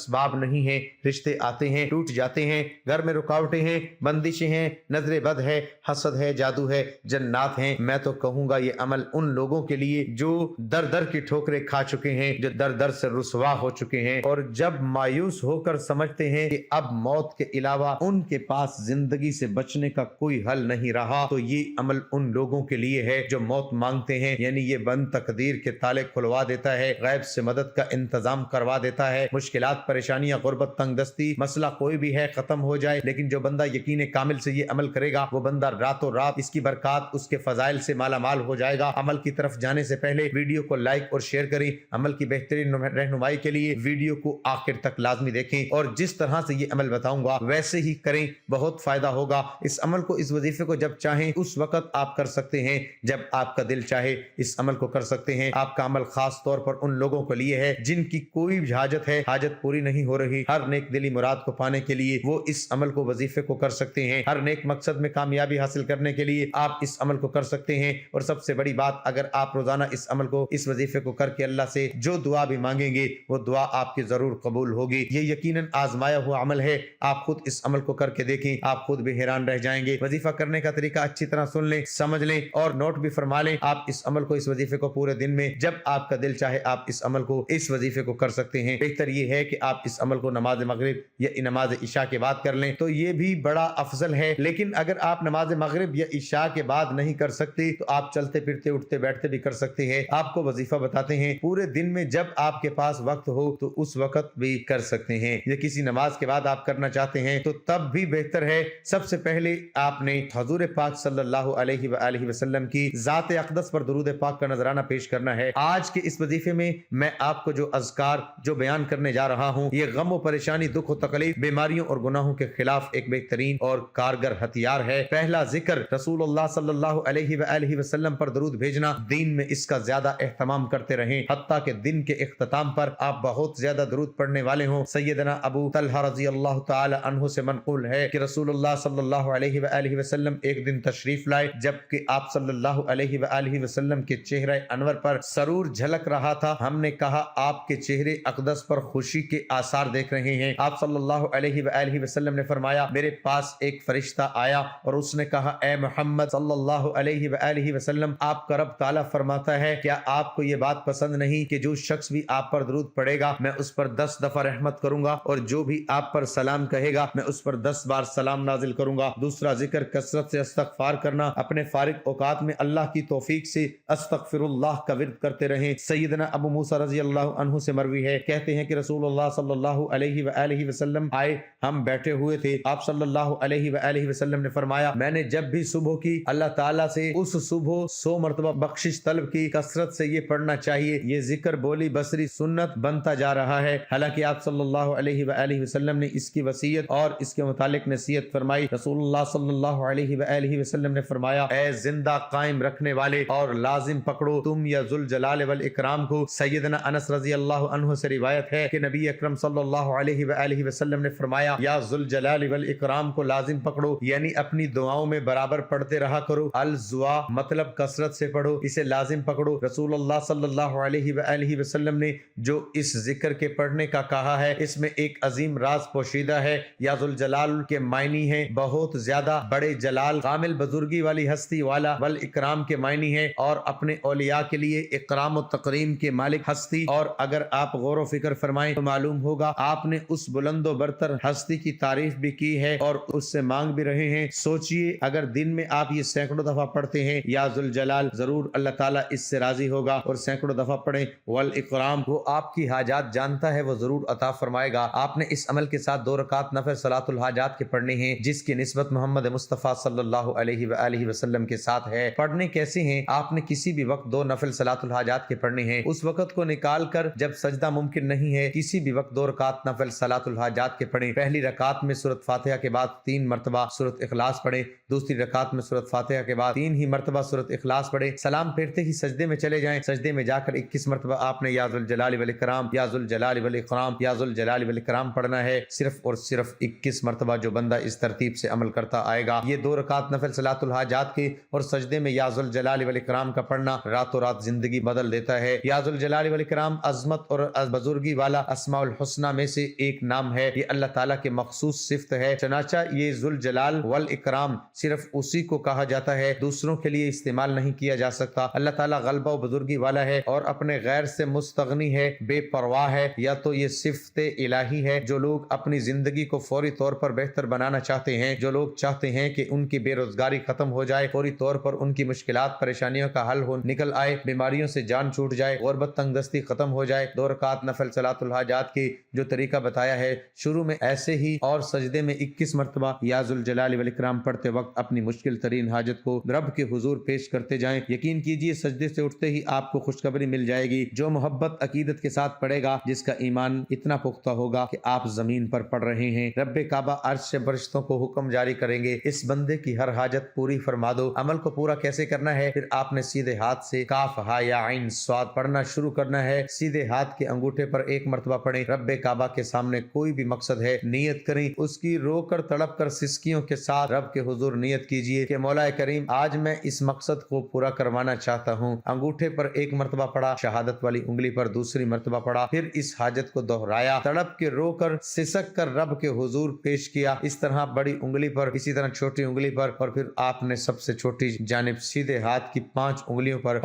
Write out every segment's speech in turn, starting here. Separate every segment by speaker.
Speaker 1: اسباب نہیں ہیں، رشتے آتے ہیں ٹوٹ جاتے ہیں، گھر میں رکاوٹیں ہیں، بندشیں ہیں، نظر بد ہے، حسد ہے، جادو ہے، جنات ہیں، میں تو کہوں گا یہ عمل ان لوگوں کے لیے جو در در کی ٹھوکریں کھا چکے ہیں، جو در در سے رسوا ہو چکے ہیں، اور جب مایوس ہو کر سمجھتے ہیں کہ اب موت کے علاوہ ان کے پاس زندگی سے بچنے کا کوئی حل نہیں رہا، تو یہ عمل ان لوگوں کے لیے ہے جو موت مانگتے ہیں، یعنی یہ بند تقدیر کے تالے کھلوا دیتا ہے، غیب سے مدد کا انتظام کروا دیتا ہے، مشکلات، پریشانیاں، غربت، تنگ دستی، مسئلہ کوئی بھی ہے ختم ہو جائے۔ لیکن جو بندہ یقین کامل سے یہ عمل کرے گا، وہ بندہ راتوں رات اس کی برکات، اس کے فضائل سے مالا مال ہو جائے گا۔ عمل کی طرف جانے سے پہلے ویڈیو کو لائک اور شیئر کریں۔ عمل کی بہترین رہنمائی کے لیے ویڈیو کو آخر تک لازمی دیکھیں، اور جس طرح سے یہ عمل بتاؤں گا ویسے ہی کریں، بہت فائدہ ہوگا۔ اس عمل کو، اس وظیفے کو جب چاہیں اس وقت آپ کر سکتے ہیں، جب آپ کا دل چاہے اس عمل کو کر سکتے ہیں۔ آپ کا عمل خاص طور پر ان لوگوں کے لیے ہے جن کی کوئی حاجت ہے، حاجت پوری نہیں ہو رہی، ہر نیک دلی مراد کو پانے کے لیے وہ اس عمل کو، وظیفے کو کر سکتے ہیں۔ ہر نیک مقصد میں کامیابی حاصل کرنے کے لیے آپ اس عمل کو کر سکتے ہیں۔ اور سب سے بڑی بات، اگر آپ روزانہ اس عمل کو، اس وظیفے کو کر کے اللہ سے جو دعا بھی مانگیں گے وہ دعا آپ کی ضرور قبول ہوگی۔ یہ یقیناً آزمایا ہوا عمل ہے، آپ خود اس عمل کو کر کے دیکھیں، آپ خود بھی حیران رہ جائیں گے۔ وظیفہ کرنے کا طریقہ اچھی طرح سن لیں، سمجھ لیں اور نوٹ بھی فرما لیں۔ آپ اس عمل کو، اس وظیفے کو پورے دن میں جب آپ کا دل چاہے آپ اس عمل کو، اس وظیفے کو کر سکتے ہیں۔ بہتر یہ ہے کہ آپ اس عمل کو نماز مغرب یا نماز عشاء کے بعد کر لیں، تو یہ بھی بڑا افضل ہے۔ لیکن اگر آپ نماز مغرب یا عشاء کے بعد نہیں کر سکتے تو آپ چلتے پھرتے، اٹھتے بیٹھتے بھی کر سکتے ہیں۔ آپ کو وظیفہ بتاتے ہیں، پورے دن میں جب آپ کے پاس وقت ہو تو اس وقت بھی کر سکتے ہیں، یا کسی نماز کے بعد آپ کرنا چاہتے ہیں تو تب بھی بہتر ہے۔ سب سے پہلے آپ نے حضور پاک صلی اللہ علیہ وآلہ وسلم کی ذات اقدس پر درود پاک کا نذرانہ پیش کرنا ہے۔ آج کے اس وظیفے میں میں آپ کو جو اذکار جو بیان کرنے جا رہا ہوں، یہ غم و پریشانی، دکھ و تکلیف، بیماریوں اور گناہوں کے خلاف ایک بہترین اور کارگر ہتھیار ہے۔ پہلا ذکر رسول اللہ صلی اللہ علیہ وآلہ وسلم پر درود بھیجنا۔ دین میں اس کا زیادہ اہتمام کرتے رہیں، حتیٰ کہ دن کے اختتام پر آپ بہت زیادہ درود پڑھنے والے ہوں۔ سیدنا ابو طلحہ رضی اللہ تعالی عنہ سے منقول ہے کہ رسول اللہ صلی اللہ علیہ وآلہ وسلم ایک دن تشریف لائے، جبکہ آپ صلی اللہ علیہ وآلہ وسلم کے چہرہ انور پر سرور جھلک رہا تھا۔ ہم نے کہا، آپ کے چہرے اقدس پر خوشی کے آثار دیکھ رہے ہیں۔ آپ صلی اللہ علیہ وآلہ وسلم نے فرمایا، میرے پاس ایک فرشتہ آیا اور اس نے کہا، اے محمد صلی اللہ علیہ وآلہ وسلم، آپ کا رب تعالیٰ فرماتا ہے، کیا آپ کو یہ بات پسند نہیں کہ جو شخص بھی آپ پر درود پڑے گا میں اس پر 10 دفعہ رحمت کروں گا، اور جو بھی آپ پر سلام کہے گا میں اس پر 10 بار سلام نازل کروں گا۔ دوسرا ذکر کثرت سے استغفار کرنا، اپنے فارغ اوقات میں اللہ کی توفیق سے استغفر اللہ کا ورد کرتے رہیں۔ سیدنا ابو موسیٰ رضی اللہ عنہ سے مروی ہے، کہتے ہیں کہ رسول اللہ صلی اللہ علیہ وآلہ وسلم آئے، ہم بیٹھے ہوئے تھے، آپ صلی اللہ علیہ وآلہ وسلم نے فرمایا، میں نے جب بھی صبح کی اللہ تعالیٰ سے اس صبح 100 مرتبہ بخشش طلب کی، کثرت سے یہ پڑھنا چاہیے۔ یہ ذکر بولی بصری سنت بنتا جا رہا ہے، حالانکہ آپ صلی اللہ علیہ وآلہ وسلم نے اس کی وصیت اور اس کے متعلق نصیحت فرمائی۔ رسول اللہ صلی اللہ علیہ وآلہ وسلم نے فرمایا، اے زندہ قائم رکھنے والے، اور لازم پکڑو تم یا ذوالجلال والاکرام کو۔ سیدنا انس رضی اللہ عنہ سے روایت ہے کہ نبی اکرم صلی اللہ علیہ وآلہ وسلم نے فرمایا، یا ذوالجلال والاکرام کو لازم پکڑو، یعنی اپنی دعاؤں میں برابر پڑھتے رہا کرو۔ الزوا مطلب کثرت سے پڑھو، اسے لازم پکڑو۔ رسول اللہ صلی اللہ علیہ وآلہ وسلم نے جو اس ذکر کے پڑھنے کا کہا ہے، اس میں ایک عظیم راز پوشیدہ ہے۔ یا ذوالجلال کے معنی ہیں بہت زیادہ بڑے جلال، کامل بزرگی والی ہستی والا، والاکرام کے معنی ہے اور اپنے اولیاء کے لیے اکرام و تکریم کے مالک ہستی۔ اور اگر آپ غور و فکر فرمائیں تو معلوم ہوگا آپ نے اس بلند و برتر ہستی کی تعریف بھی کی ہے اور اس سے مانگ بھی رہے ہیں۔ سوچئے اگر دن میں آپ یہ سینکڑوں دفعہ پڑھتے ہیں یا ذوالجلال، ضرور اللہ تعالیٰ اس سے راضی ہوگا، اور سینکڑوں دفعہ پڑھیں والاکرام، وہ آپ کی حاجات جانتا ہے، وہ ضرور عطا فرمائے گا۔ آپ نے اس عمل کے ساتھ 2 رکعت نفل صلاۃ الحاجات کے پڑھنے ہیں، جس کی نسبت محمد مصطفیٰ صلی اللہ علیہ وآلہ وسلم کے ساتھ ہے۔ پڑھنے کیسے ہیں؟ آپ نے کسی بھی وقت 2 نفل صلاۃ الحاجات کے پڑھنے ہیں، اس وقت کو نکال کر جب سجدہ ممکن نہیں ہے، کسی بھی وقت 2 رکعت نفل صلاۃ الحاجات کے پڑھیں۔ پہلی رکعت میں سورۃ فاتحہ کے بعد 3 مرتبہ سورۃ اخلاص پڑھیں، دوسری رکعت میں سورۃ فاتحہ کے بعد 3 ہی مرتبہ سورۃ اخلاص پڑھیں، سلام پھیرتے ہی سجدے میں چلے جائیں۔ سجدے میں جا کر 21 مرتبہ آپ نے یا ذوالجلال والاکرام، یا ذوالجلال والاکرام، یا ذوالجلال والاکرام پڑھنا ہے، صرف اور صرف 21 مرتبہ۔ جو بندہ اس ترتیب سے عمل کرتا آئے گا، یہ 2 رکعت نفل صلاۃ الحاجات کے اور سجدے میں یا ذوالجلال والاکرام کا پڑھنا راتوں رات زندگی بدل دیتا ہے۔ یا ذوالجلال والاکرام عظمت اور بزرگی والا اسماء الحسنہ میں سے ایک نام ہے، یہ اللہ تعالیٰ کے مخصوص صفت ہے، چنانچہ یہ ذوالجلال والاکرام صرف اسی کو کہا جاتا ہے، دوسروں کے لیے استعمال نہیں کیا جا سکتا۔ اللہ تعالیٰ غلبہ و بزرگی والا ہے اور اپنے غیر سے مستغنی ہے، بے پرواہ ہے۔ یا تو یہ صفت الہی ہے، جو لوگ اپنی زندگی کو فوری طور پر بہتر بنانا چاہتے ہیں، جو لوگ چاہتے ہیں کہ ان کی بے روزگاری ختم ہو جائے، فوری طور پر ان کی مشکلات پریشانیوں کا حل ہو نکل آئے، بیماریوں سے جان چھوٹ جائے، غربت تنگ دستی ختم ہو جائے، 2 رکعت نفل صلاۃ الحاجات کی جو طریقہ بتایا ہے شروع میں ایسے ہی اور سجدے میں 21 مرتبہ یا ذوالجلال والاکرام پڑھتے وقت اپنی مشکل ترین حاجت کو رب کے حضور پیش کرتے جائیں۔ یقین کیجئے سجدے سے اٹھتے ہی آپ کو خوشخبری مل جائے گی۔ جو محبت عقیدت کے ساتھ پڑھے گا، جس کا ایمان اتنا پختہ ہوگا کہ آپ زمین پر پڑھ رہے ہیں، رب کعبہ عرش سے فرشتوں کو حکم جاری کریں گے، اس بندے کی ہر حاجت پوری فرما دو۔ عمل کو پورا کیسے کرنا ہے؟ پھر آپ نے سیدھے ہاتھ سے کاف ہا یا عین صاد پڑھنا شروع کرنا ہے۔ سیدھے ہاتھ کے انگوٹھے پر 1 مرتبہ پڑھیں۔ رب کعبہ کے سامنے کوئی بھی مقصد ہے، نیت کریں، اس کی رو کر تڑپ کر سسکیوں کے ساتھ رب کے حضور نیت کیجئے کہ مولا کریم آج میں اس مقصد کو پورا کروانا چاہتا ہوں۔ انگوٹھے پر 1 مرتبہ پڑھا، شہادت والی انگلی پر دوسری مرتبہ پڑھا، پھر اس حاجت کو دہرایا، تڑپ کے رو کر سسک کر رب کے حضور پیش کیا، اس طرح بڑی انگلی پر، اسی طرح چھوٹی انگلی پر، اور پھر آپ نے سب سے چھوٹی جانب سیدھے ہاتھ کی 5 انگلیوں پر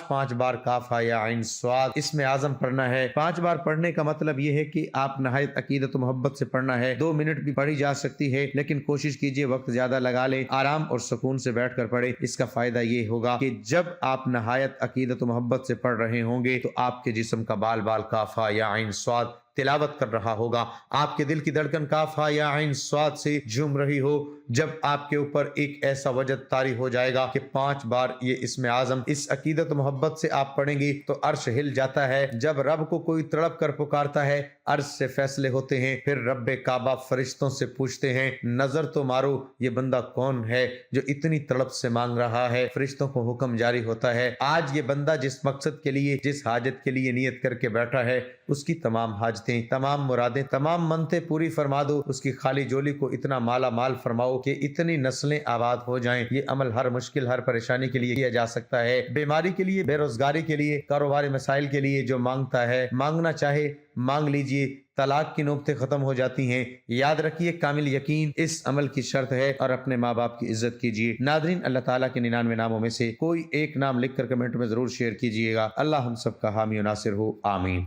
Speaker 1: 5 بار کاف ہا یا عین صاد اسم اعظم پڑھنا ہے۔ 5 بار پڑھنے کا مطلب یہ ہے کہ آپ نہایت عقیدت و محبت سے پڑھنا ہے۔ 2 منٹ بھی پڑھی جا سکتی ہے، لیکن کوشش کیجئے وقت زیادہ لگا لیں، آرام اور سکون سے بیٹھ کر پڑھیں۔ اس کا فائدہ یہ ہوگا کہ جب آپ نہایت عقیدت و محبت سے پڑھ رہے ہوں گے تو آپ کے جسم کا بال بال کاف ہا یا عین صاد تلاوت کر رہا ہوگا، آپ کے دل کی دھڑکن کاف ہا یا عین صاد سے جھوم رہی ہو۔ جب آپ کے اوپر ایک ایسا وجد طاری ہو جائے گا کہ 5 بار یہ اسم اعظم اس عقیدت و محبت سے آپ پڑھیں گی تو عرش ہل جاتا ہے۔ جب رب کو کوئی تڑپ کر پکارتا ہے، عرش سے فیصلے ہوتے ہیں، پھر رب کعبہ فرشتوں سے پوچھتے ہیں نظر تو مارو یہ بندہ کون ہے جو اتنی تڑپ سے مانگ رہا ہے۔ فرشتوں کو حکم جاری ہوتا ہے آج یہ بندہ جس مقصد کے لیے، جس حاجت کے لیے نیت کر کے بیٹھا ہے، اس کی تمام حاجتیں، تمام مرادیں، تمام منتیں پوری فرما دو، اس کی خالی جولی کو اتنا مالا مال فرماؤ کہ اتنی نسلیں آباد ہو جائیں۔ یہ عمل ہر مشکل، ہر پریشانی کے لیے کیا جا سکتا ہے، بیماری کے لیے، بے روزگاری کے لیے، کاروباری مسائل کے لیے۔ جو مانگتا ہے، مانگنا چاہے مانگ لیجئے، طلاق کی نوبتیں ختم ہو جاتی ہیں۔ یاد رکھیے کامل یقین اس عمل کی شرط ہے، اور اپنے ماں باپ کی عزت کیجیے۔ ناظرین، اللہ تعالیٰ کے 99 ناموں میں سے کوئی ایک نام لکھ کر کمنٹ میں ضرور شیئر کیجیے گا۔ اللہ ہم سب کا حامی و ناصر ہو، آمین۔